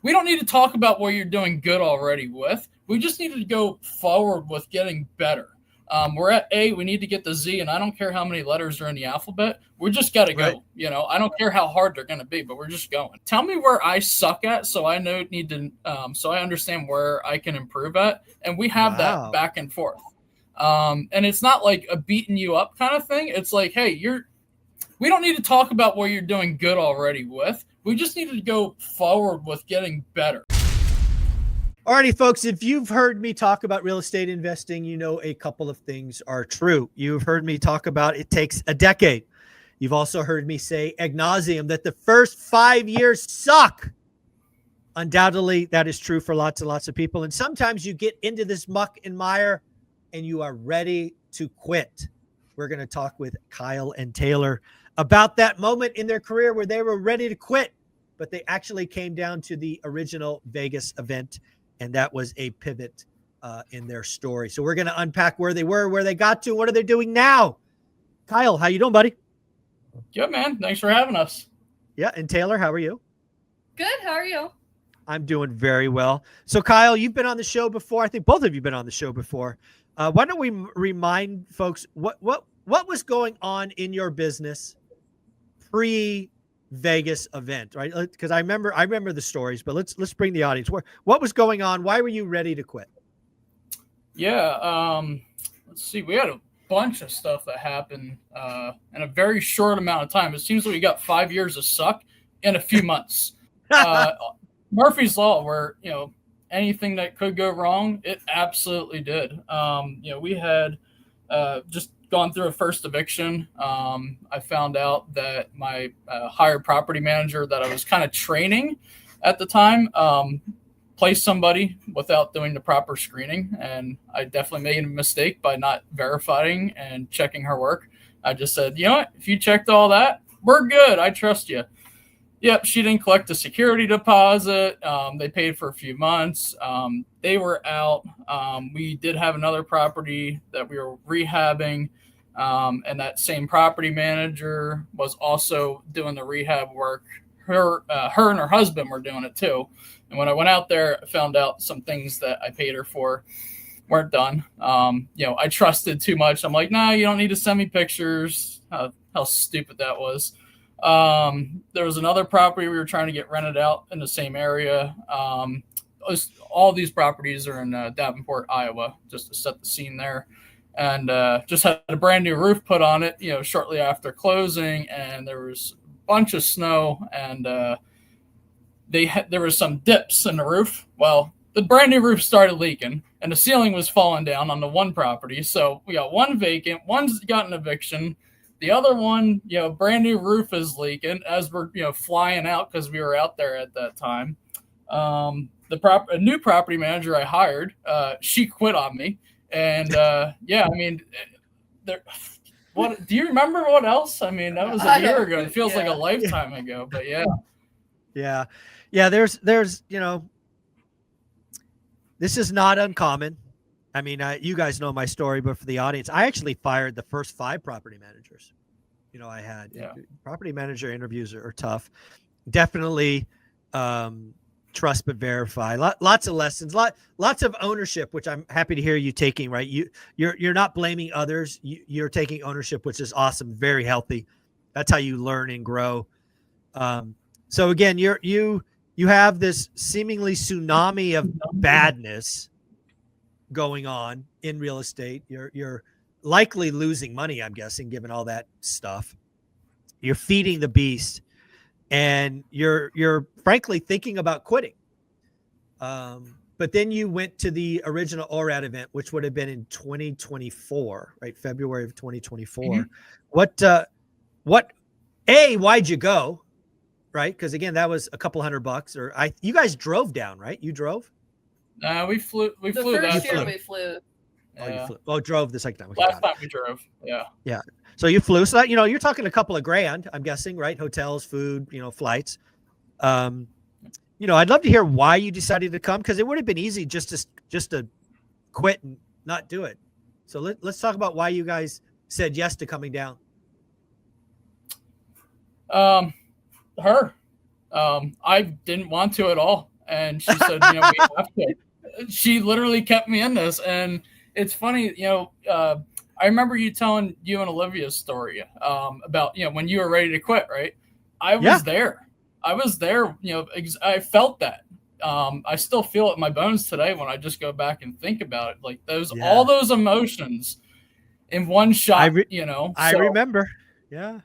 we don't need to talk about what you're doing good already with. We just need to go forward with getting better. We're at A, we need to get the Z, and I don't care how many letters are in the alphabet. We just got to go. Right. I don't care how hard they're going to be, but we're just going. Tell me where I suck at, so I know need to, so I understand where I can improve at, and we have that back and forth. And it's not like a beating you up kind of thing. It's like, hey, we don't need to talk about what you're doing good already with. We just need to go forward with getting better. Alrighty, folks, if you've heard me talk about real estate investing, you know a couple of things are true. You've heard me talk about it takes a decade. You've also heard me say ad nauseum that the first 5 years suck. Undoubtedly, that is true for lots and lots of people. And sometimes you get into this muck and mire and you are ready to quit. We're going to talk with Kyle and Taylor about that moment in their career where they were ready to quit, but they actually came down to the original Vegas event, and that was a pivot in their story. So we're going to unpack where they were, where they got to, what are they doing now. Kyle, how you doing, buddy? Good, man. Thanks for having us. Yeah, and Taylor, how are you? Good. How are you? I'm doing very well. So Kyle, you've been on the show before. I think both of you have been on the show before. Why don't we remind folks what was going on in your business pre-Vegas event, right? Because I remember the stories, but let's bring the audience. What was going on? Why were you ready to quit? Yeah, let's see. We had a bunch of stuff that happened in a very short amount of time. It seems like we got 5 years of suck in a few months. Murphy's Law, where anything that could go wrong, it absolutely did. We had just gone through a first eviction. I found out that my hired property manager that I was kind of training at the time placed somebody without doing the proper screening, and I definitely made a mistake by not verifying and checking her work. I just said, you know what, if you checked all that, we're good. I trust you. Yep, she didn't collect the security deposit. They paid for a few months. They were out. We did have another property that we were rehabbing, and that same property manager was also doing the rehab work. Her and her husband were doing it too. And when I went out there, I found out some things that I paid her for weren't done. I trusted too much. I'm like, nah, you don't need to send me pictures. How stupid that was. There was another property we were trying to get rented out in the same area. All these properties are in Davenport, Iowa, just to set the scene there. And just had a brand new roof put on it, shortly after closing, and there was a bunch of snow, and there was some dips in the roof. Well, the brand new roof started leaking, and the ceiling was falling down on the one property. So we got one vacant, one's got an eviction. The other one, brand new roof is leaking as we're, flying out because we were out there at that time. A new property manager I hired, she quit on me. And what do you remember what else? I mean, that was a year ago. It feels like a lifetime ago, but yeah. Yeah. There's, this is not uncommon. I mean, you guys know my story, but for the audience, I actually fired the first 5 property managers. I had property manager interviews are tough. Definitely trust but verify. Lots of lessons, lots of ownership, which I'm happy to hear you taking. Right, you're not blaming others. You're taking ownership, which is awesome, very healthy. That's how you learn and grow. So again, you have this seemingly tsunami of badness going on in real estate. You're likely losing money, I'm guessing, given all that stuff. You're feeding the beast, and you're frankly thinking about quitting. But then you went to the original ORaaT event, which would have been in 2024, right? February of 2024. Mm-hmm. Why'd you go? Right? Because again, that was a couple $100 you guys drove down, right? You drove? We flew. We flew. The first year we flew. Oh, you flew. Oh, drove the second time. Okay, Last time we drove. Yeah. Yeah. So you flew. So that, you're talking a couple of grand, I'm guessing, right? Hotels, food, flights. I'd love to hear why you decided to come, because it would have been easy just to quit and not do it. So let's talk about why you guys said yes to coming down. Her. I didn't want to at all. And she said, we have to. She literally kept me in this. And it's funny, I remember you telling you and Olivia's story about, when you were ready to quit, right? I was there. I felt that. I still feel it in my bones today when I just go back and think about it. Like all those emotions in one shot, I remember. Yeah.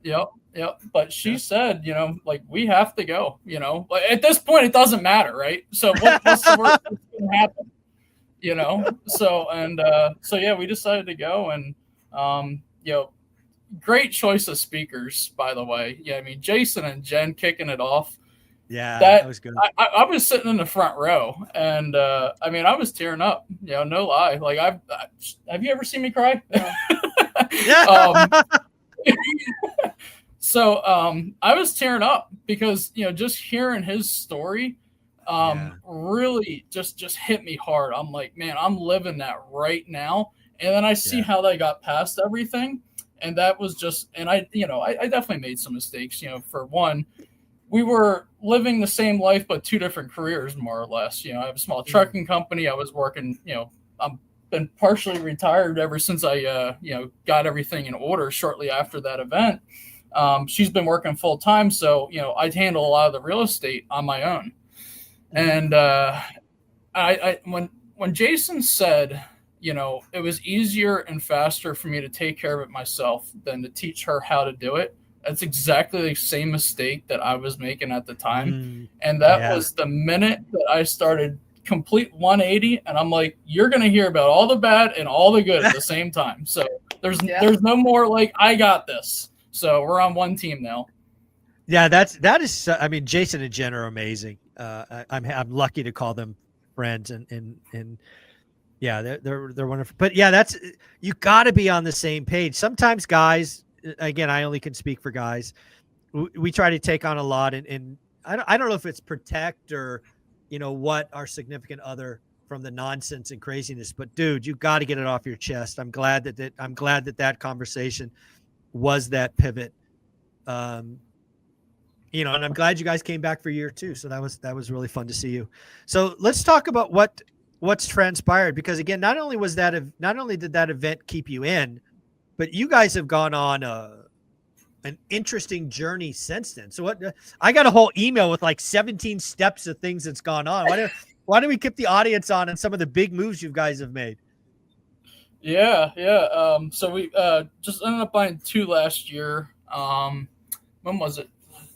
Yep. But she said, we have to go, like at this point, it doesn't matter. Right. So what's the worst that's going to happen? So yeah, we decided to go, and, great choice of speakers, by the way. Yeah. I mean, Jason and Jen kicking it off. Yeah, that was good. I was sitting in the front row, and I was tearing up. No lie. Like have you ever seen me cry? Yeah. So I was tearing up because just hearing his story really just hit me hard. I'm like, man, I'm living that right now. And then I see how they got past everything, and that was just. And I definitely made some mistakes. For one, we were living the same life, but two different careers, more or less. I have a small trucking company. I was working, I'm been partially retired ever since I, got everything in order shortly after that event. She's been working full time. So, I handle a lot of the real estate on my own. And when Jason said, it was easier and faster for me to take care of it myself than to teach her how to do it. That's exactly the same mistake that I was making at the time. And that was the minute that I started complete 180. And I'm like, you're going to hear about all the bad and all the good at the same time. So there's no more like, I got this. So we're on one team now. Yeah, that is. I mean, Jason and Jen are amazing. I'm lucky to call them friends, and yeah, they're wonderful. But yeah, you got to be on the same page. Sometimes guys. Again, I only can speak for guys. We try to take on a lot, and I don't know if it's protect or, what our significant other from the nonsense and craziness. But dude, you got to get it off your chest. I'm glad that conversation was that pivot. And I'm glad you guys came back for year 2. So that was really fun to see you. So let's talk about what's transpired, because again, not only did that event keep you in, but you guys have gone on an interesting journey since then. So I got a whole email with like 17 steps of things that's gone on. Why don't we keep the audience on some of the big moves you guys have made? Yeah. So we just ended up buying 2 last year. When was it?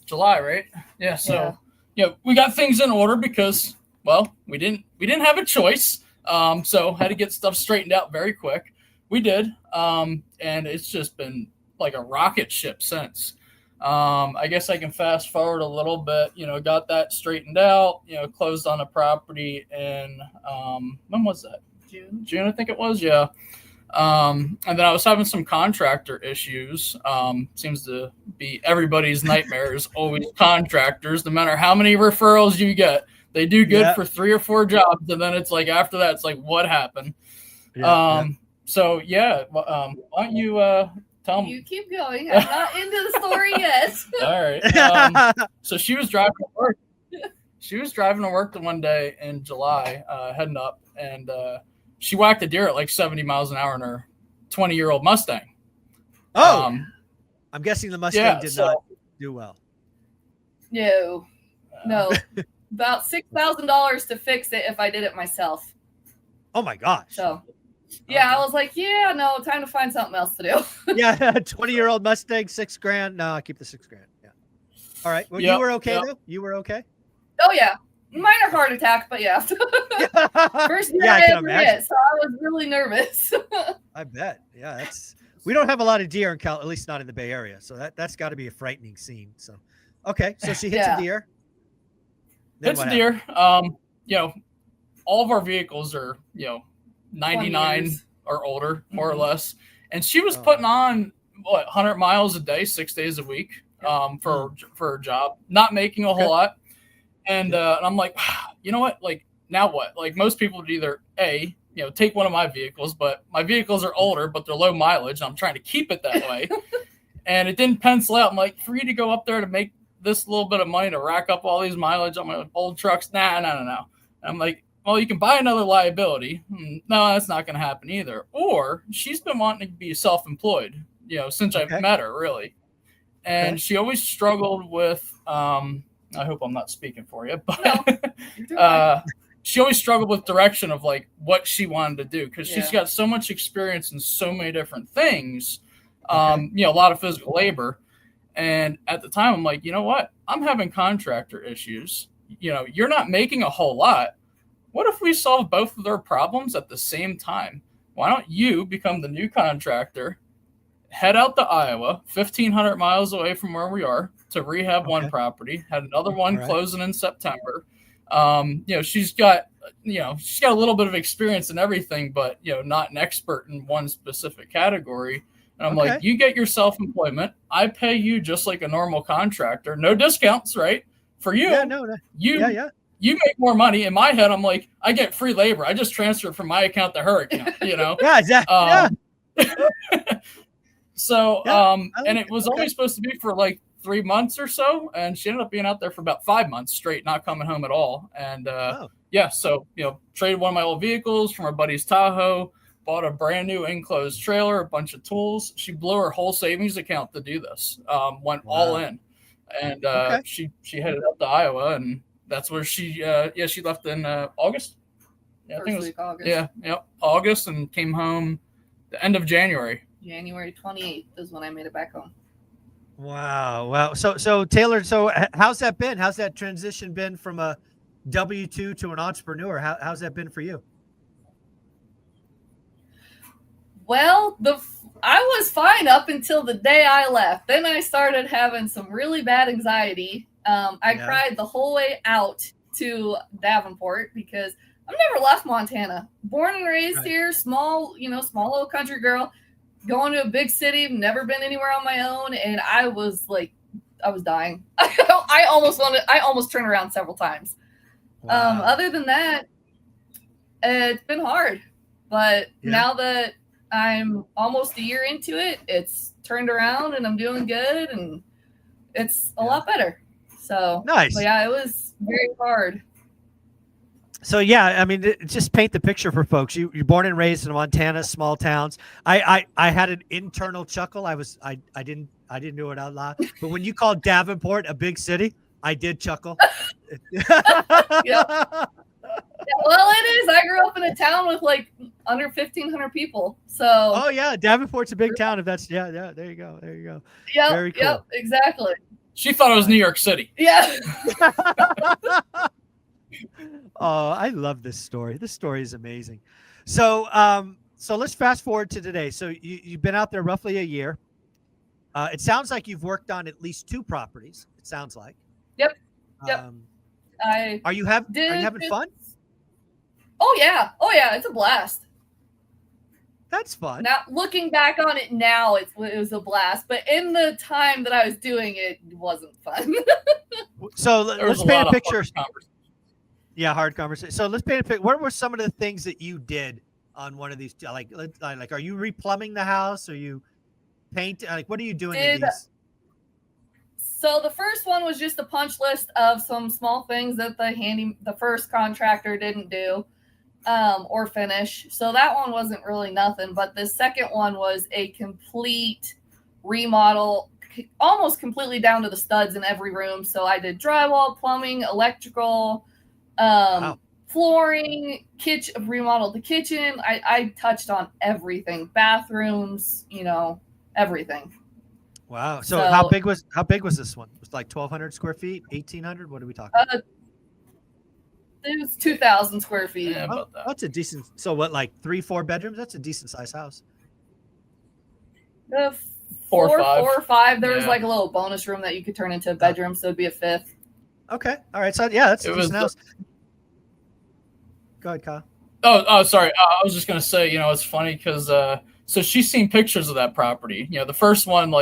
July, right? Yeah. So we got things in order because, well, we didn't have a choice. So had to get stuff straightened out very quick. We did. And it's just been like a rocket ship since. I guess I can fast forward a little bit, got that straightened out, closed on a property in, when was that? June, I think it was. Yeah. And then I was having some contractor issues. Seems to be everybody's nightmare is always contractors, no matter how many referrals you get. They do good for 3 or 4 jobs. And then it's like, after that, it's like, what happened? So why don't you tell me? You keep going. I'm not into the story yet. All right. So she was driving to work. She was driving to work the one day in July, heading up, and she whacked a deer at like 70 miles an hour in her 20-year-old Mustang. Oh, I'm guessing the Mustang did not do well. No. About $6,000 to fix it if I did it myself. Oh my gosh. So I was like, time to find something else to do. 20-year-old Mustang, $6,000. No, I'll keep the $6,000. Yeah. All right. Well, you were okay though? You were okay? Oh yeah. Minor heart attack, but yeah. First year I ever hit, so I was really nervous. I bet. Yeah, we don't have a lot of deer in at least not in the Bay Area. So that's got to be a frightening scene. So okay, so she hits a deer. Hits a deer. All of our vehicles are, 99 or older, more or less. And she was putting on 100 miles a day, 6 days a week, for her job, not making a whole lot. And I'm like, you know what? Like, now what? Like, most people would either take one of my vehicles, but my vehicles are older, but they're low mileage. And I'm trying to keep it that way. And it didn't pencil out. I'm like, for you to go up there to make this little bit of money to rack up all these mileage on my old trucks? Nah. And I'm like, well, you can buy another liability. No, that's not going to happen either. Or she's been wanting to be self-employed, since I've met her, really. And she always struggled with, I hope I'm not speaking for you, but she always struggled with direction of like what she wanted to do, because she's got so much experience in so many different things, a lot of physical labor. And at the time, I'm like, you know what? I'm having contractor issues. You're not making a whole lot. What if we solve both of their problems at the same time? Why don't you become the new contractor, head out to Iowa, 1,500 miles away from where we are, to rehab one property, had another one closing in September. She's got a little bit of experience in everything, but, not an expert in one specific category. And I'm like, you get your self-employment. I pay you just like a normal contractor. No discounts, right? For you, you make more money. In my head, I'm like, I get free labor. I just transfer it from my account to her account, Yeah, exactly. So, and it was only supposed to be for like 3 months or so. And she ended up being out there for about 5 months straight, not coming home at all. And so, traded one of my old vehicles from our buddy's Tahoe, bought a brand new enclosed trailer, a bunch of tools. She blew her whole savings account to do this, went all in. And she headed up to Iowa, and that's where she left in August. Yeah, I think it was August. August, and came home the end of January. January 28th is when I made it back home. Wow. So Taylor, how's that been? How's that transition been from a W-2 to an entrepreneur? How's that been for you? Well, I was fine up until the day I left. Then I started having some really bad anxiety. I cried the whole way out to Davenport because I've never left Montana. Born and raised here, small little country girl, going to a big city, never been anywhere on my own, and I was dying. I almost turned around several times. Wow. Other than that, it's been hard. But now that I'm almost a year into it, it's turned around and I'm doing good, and it's a lot better. So nice. But it was very hard. So I mean, just paint the picture for folks. You're born and raised in Montana, small towns. I had an internal chuckle. I didn't do it out loud. But when you called Davenport a big city, I did chuckle. Well, it is. I grew up in a town with like under 1,500 people. So Davenport's a big town. If that's there you go. Yeah, very cool. Yep, exactly. She thought it was New York City. Yeah. Oh, I love this story. This story is amazing. So let's fast forward to today. So you've been out there roughly a year. It sounds like you've worked on at least 2 properties. It sounds like. Yep. Are you having fun? Oh yeah. It's a blast. That's fun. Now, looking back on it now, it was a blast. But in the time that I was doing it, it wasn't fun. So let's paint a picture. Hard conversation. So let's paint a picture. What were some of the things that you did on one of these? Like, are you replumbing the house? Are you painting? Like, what are you doing in these? So the first one was just a punch list of some small things that the first contractor didn't do or finish. So that one wasn't really nothing. But the second one was a complete remodel, almost completely down to the studs in every room. So I did drywall, plumbing, electrical, flooring, remodeled the kitchen. I touched on everything, bathrooms, everything. Wow. So how big was this one? It was like 1,200 square feet, 1,800. What are we talking about? It was 2,000 square feet. Yeah, about that. That's a decent. So what, like 3-4 bedrooms? That's a decent sized house. 4 or 5. There was like a little bonus room that you could turn into a bedroom, so it'd be a 5th. Okay. All right. So that's a decent house. Go ahead, Kyle. Oh, sorry. I was just gonna say, it's funny because so she's seen pictures of that property. The first one,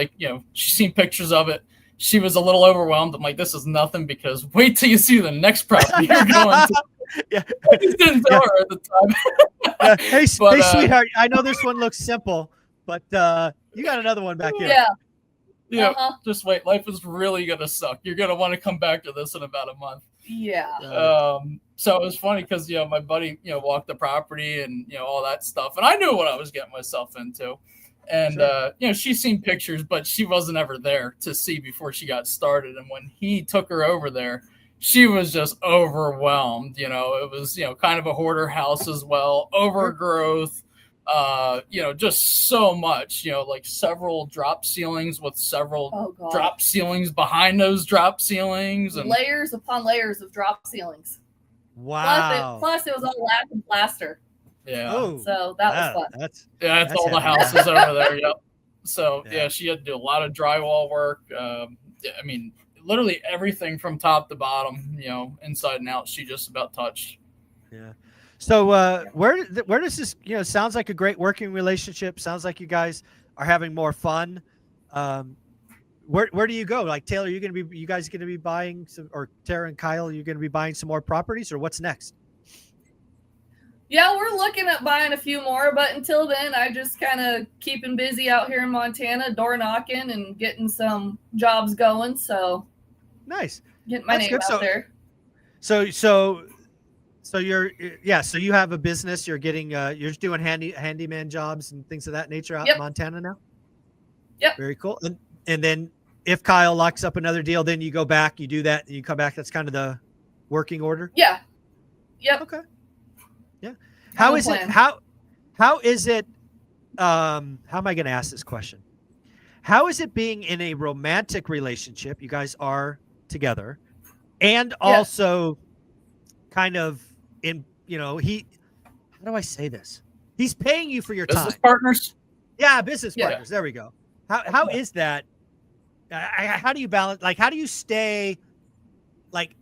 she's seen pictures of it. She was a little overwhelmed. I'm like, this is nothing, because wait till you see the next property you're going to. I just didn't tell her at the time. Hey, sweetheart, I know this one looks simple, but you got another one back here. Yeah. just wait. Life is really going to suck. You're going to want to come back to this in about a month. Yeah. So it was funny because, my buddy, walked the property and, all that stuff. And I knew what I was getting myself into. And, she's seen pictures, but she wasn't ever there to see before she got started. And when he took her over there, she was just overwhelmed. It was, kind of a hoarder house as well, overgrowth, just so much, like several drop ceilings with several drop ceilings behind those drop ceilings. And layers upon layers of drop ceilings. Wow. Plus it was all lath and plaster. Yeah. Oh, so that was fun. That's all the houses over there. Yep. So she had to do a lot of drywall work. Literally everything from top to bottom, inside and out, she just about touched. Yeah. So where does this, sounds like a great working relationship. Sounds like you guys are having more fun. Where do you go? Like Taylor, you guys going to be buying some, or Tara and Kyle, you're going to be buying some more properties, or what's next? Yeah, we're looking at buying a few more, but until then, I just kind of keeping busy out here in Montana, door knocking and getting some jobs going. So nice, getting my name out there. So you're so you have a business. You're getting you're just doing handyman jobs and things of that nature out in Montana now. Yep. Very cool. And then if Kyle locks up another deal, then you go back, you do that, and you come back. That's kind of the working order. Yeah. Yep. Okay. Yeah. How is it? How is it? How am I going to ask this question? How is it being in a romantic relationship? You guys are together, and also kind of in, how do I say this? He's paying you for your time. Business partners. Yeah, business partners. There we go. How is that? How do you balance? Like, how do you stay? Like,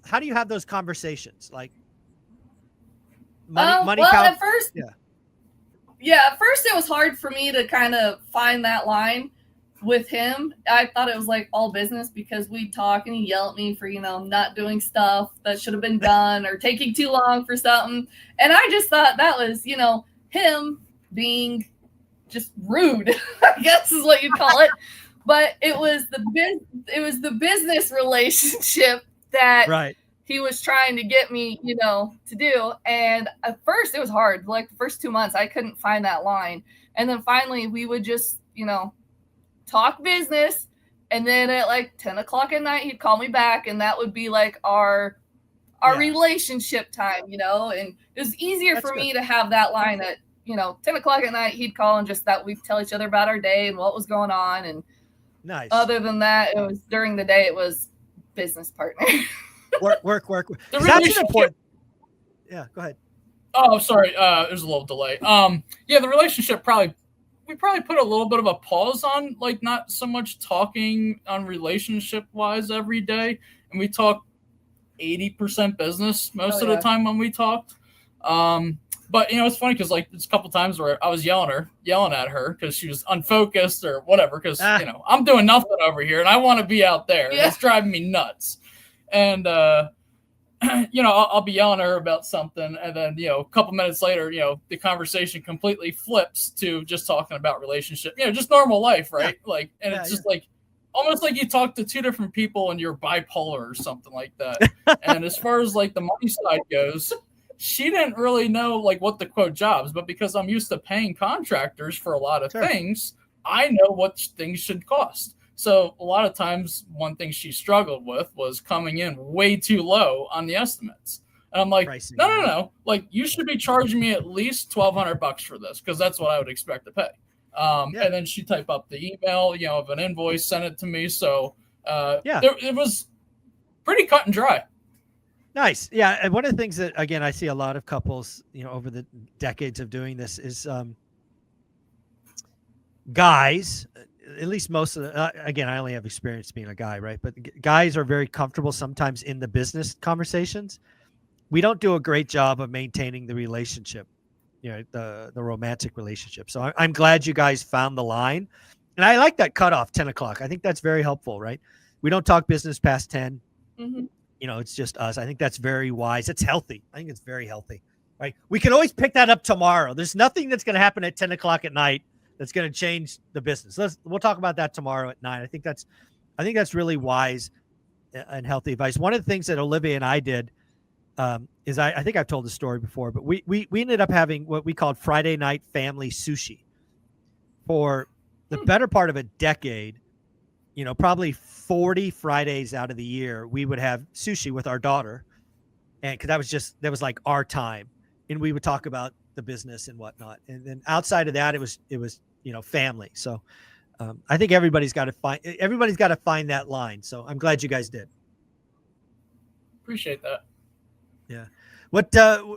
how do you have those conversations? Like, money. At first, at first it was hard for me to kind of find that line with him. I thought it was like all business because we'd talk and he'd yell at me for, not doing stuff that should have been done or taking too long for something. And I just thought that was, him being just rude, I guess is what you'd call it. But it was the business relationship that he was trying to get me, to do. And at first it was hard. Like the first 2 months, I couldn't find that line. And then finally we would just, talk business. And then at like 10 o'clock at night, he'd call me back. And that would be like our relationship time, and it was easier for me to have that line at, 10 o'clock at night, he'd call and just that we'd tell each other about our day and what was going on. And other than that, it was during the day, it was business partner. Work. That's an important. Yeah, go ahead. Oh, sorry. There's a little delay. The relationship we probably put a little bit of a pause on, like not so much talking on relationship wise every day. And we talk 80% business most of the time when we talked. But it's funny because like there's a couple times where I was yelling at her because she was unfocused or whatever. Because I'm doing nothing over here and I want to be out there. Yeah. It's driving me nuts. And I'll be yelling at her about something, and then a couple minutes later, the conversation completely flips to just talking about relationship. Just normal life, right? Yeah. Like, and it's just like almost like you talk to two different people and you're bipolar or something like that. And as far as like the money side goes, she didn't really know like what to quote jobs, but because I'm used to paying contractors for a lot of things, I know what things should cost. So a lot of times one thing she struggled with was coming in way too low on the estimates. And I'm like, pricing. No. Like you should be charging me at least $1,200 for this because that's what I would expect to pay. And then she typed up the email, of an invoice, sent it to me. So it was pretty cut and dry. Nice. Yeah. And one of the things that, again, I see a lot of couples, over the decades of doing this is guys, at least most of the, again, I only have experience being a guy, right? But guys are very comfortable sometimes in the business conversations. We don't do a great job of maintaining the relationship, the romantic relationship. So I'm glad you guys found the line. And I like that cutoff, 10 o'clock. I think that's very helpful, right? We don't talk business past 10. Mm-hmm. It's just us. I think that's very wise. It's healthy. I think it's very healthy, right? We can always pick that up tomorrow. There's nothing that's going to happen at 10 o'clock at night that's going to change the business. We'll talk about that tomorrow at 9. I think that's really wise and healthy advice. One of the things that Olivia and I did is I think I've told the story before, but we ended up having what we called Friday night family sushi for the better part of a decade. Probably 40 Fridays out of the year, we would have sushi with our daughter. And because that was like our time, and we would talk about the business and whatnot. And then outside of that, it was, family. So I think everybody's got to find that line. So I'm glad you guys did. Appreciate that. Yeah. What,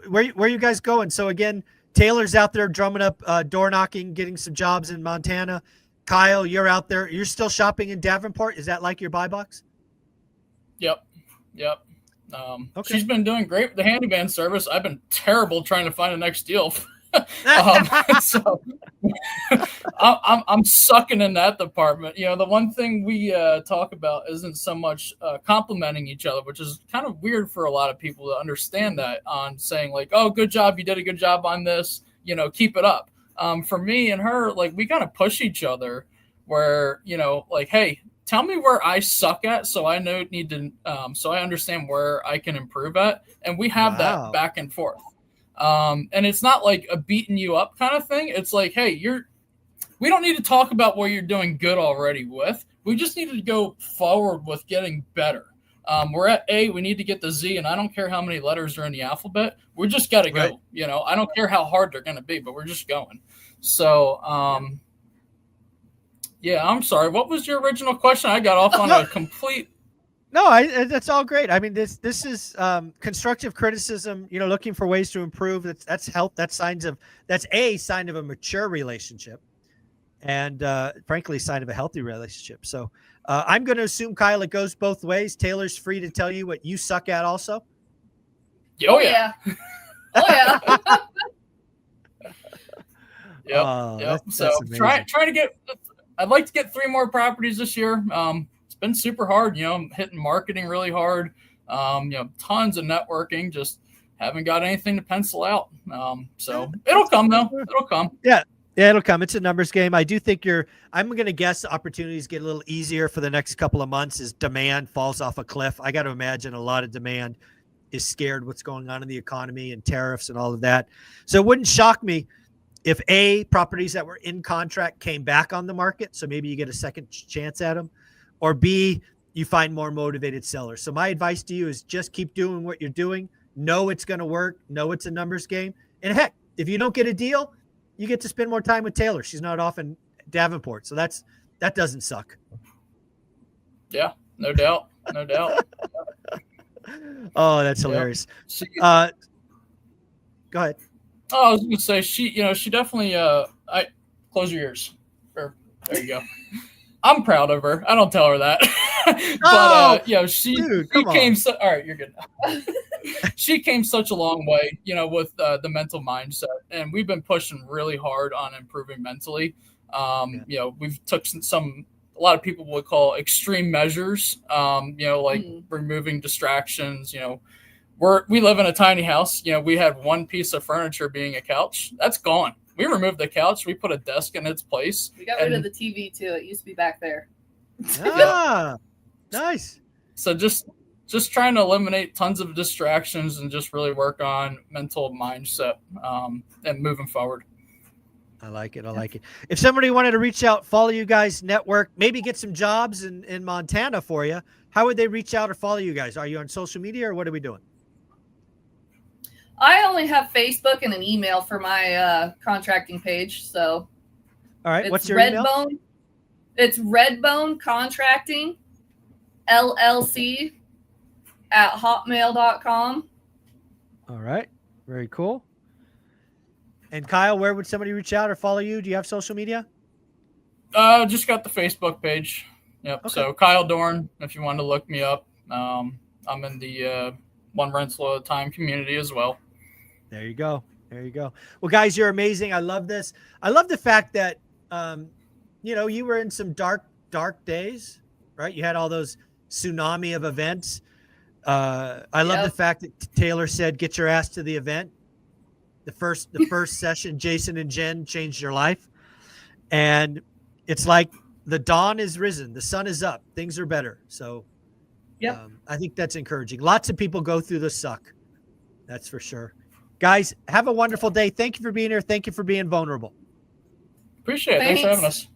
where you guys going? So again, Taylor's out there drumming up, door knocking, getting some jobs in Montana. Kyle, you're out there. You're still shopping in Davenport. Is that like your buy box? Yep. Okay. She's been doing great with the handyman service. I've been terrible trying to find the next deal. So I'm sucking in that department. The one thing we talk about isn't so much complimenting each other, which is kind of weird for a lot of people to understand that, on saying like, oh, good job, you did a good job on this, keep it up. For me and her, like, we kind of push each other where, like, hey, tell me where I suck at, so I so I understand where I can improve at. And we have that back and forth. And it's not like a beating you up kind of thing. It's like, hey, we don't need to talk about what you're doing good already with. We just need to go forward with getting better. We're at A, we need to get the Z, and I don't care how many letters are in the alphabet. We just got to go. Right. I don't care how hard they're going to be, but we're just going. So, yeah, I'm sorry. What was your original question? I got off on a complete. No, that's all great. I mean, this is constructive criticism. Looking for ways to improve. That's help. That's a sign of a mature relationship, and frankly, a sign of a healthy relationship. So, I'm going to assume, Kyle, it goes both ways. Taylor's free to tell you what you suck at, also. Oh yeah. Oh yeah. Yep. So trying to get. I'd like to get 3 more properties this year. It's been super hard. I'm hitting marketing really hard. Tons of networking. Just haven't got anything to pencil out. So it'll come though. It'll come. Yeah, it'll come. It's a numbers game. I do think I'm going to guess opportunities get a little easier for the next couple of months as demand falls off a cliff. I got to imagine a lot of demand is scared what's going on in the economy and tariffs and all of that. So it wouldn't shock me if A, properties that were in contract came back on the market, so maybe you get a second chance at them, or B, you find more motivated sellers. So my advice to you is just keep doing what you're doing. Know it's going to work. Know it's a numbers game. And heck, if you don't get a deal, you get to spend more time with Taylor. She's not off in Davenport, so that doesn't suck. Yeah, no doubt. Oh, that's hilarious. Go ahead. Oh, I was going to say she definitely. I close your ears. There you go. I'm proud of her. I don't tell her that, but she came. All right, you're good. She came such a long way, with the mental mindset, and we've been pushing really hard on improving mentally. We've took a lot of people would call extreme measures. Removing distractions. We live in a tiny house. We had one piece of furniture being a couch. That's gone. We removed the couch. We put a desk in its place. We got rid of the TV too. It used to be back there. Nice. So just trying to eliminate tons of distractions and just really work on mental mindset and moving forward. I like it. If somebody wanted to reach out, follow you guys, network, maybe get some jobs in Montana for you, how would they reach out or follow you guys? Are you on social media or what are we doing? I only have Facebook and an email for my contracting page. So, all right, what's your email? It's Redbone Contracting LLC at hotmail.com. All right, very cool. And Kyle, where would somebody reach out or follow you? Do you have social media? Just got the Facebook page. Yep. Okay. So Kyle Dorn, if you want to look me up. I'm in the one rental at a time community as well. There you go. Well, guys, you're amazing. I love this. I love the fact that, you were in some dark days, right? You had all those tsunami of events. I love the fact that Taylor said, get your ass to the event. The first session, Jason and Jen changed your life. And it's like the dawn is risen, the sun is up, things are better. So I think that's encouraging. Lots of people go through the suck. That's for sure. Guys, have a wonderful day. Thank you for being here. Thank you for being vulnerable. Appreciate it. Thanks for having us.